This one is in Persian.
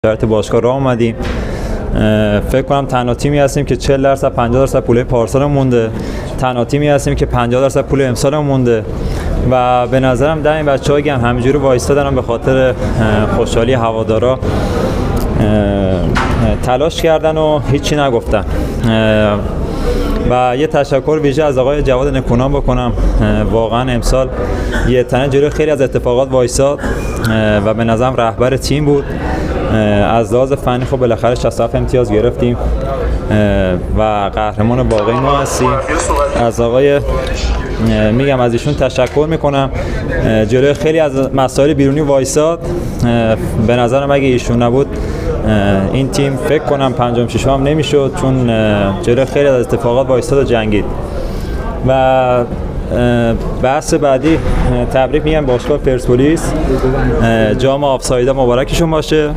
شرط باشگاه راه اومدیم. فکر کنم تنها تیمی هستیم که 40% 50% پول پارسال مونده، تنها تیمی هستیم که 50% پول امسال مونده و به نظرم در این بچه‌ها هم همینجوری وایستادن به خاطر خوشحالی هوادارا تلاش کردن و هیچی نگفتن. و یه تشکر ویژه از آقای جواد نکونام بکنم، واقعا امسال یه تنه جلوی خیلی از اتفاقات وایساد و به نظرم رهبر تیم بود. از لحاظ فنی خب بالاخره 67 امتیاز گرفتیم و قهرمان واقعی ما هستیم. از آقای میگم از ایشون تشکر میکنم، جلوی خیلی از مسائل بیرونی وایساد. به نظرم اگه ایشون نبود این تیم فکر کنم پنجم ششم هم نمیشد، چون جلوی خیلی از اتفاقات وایساد و جنگید. و بحث بعدی تبریک میگم باشگاه پرسپولیس، جام آفسایدا مبارکشون باشه.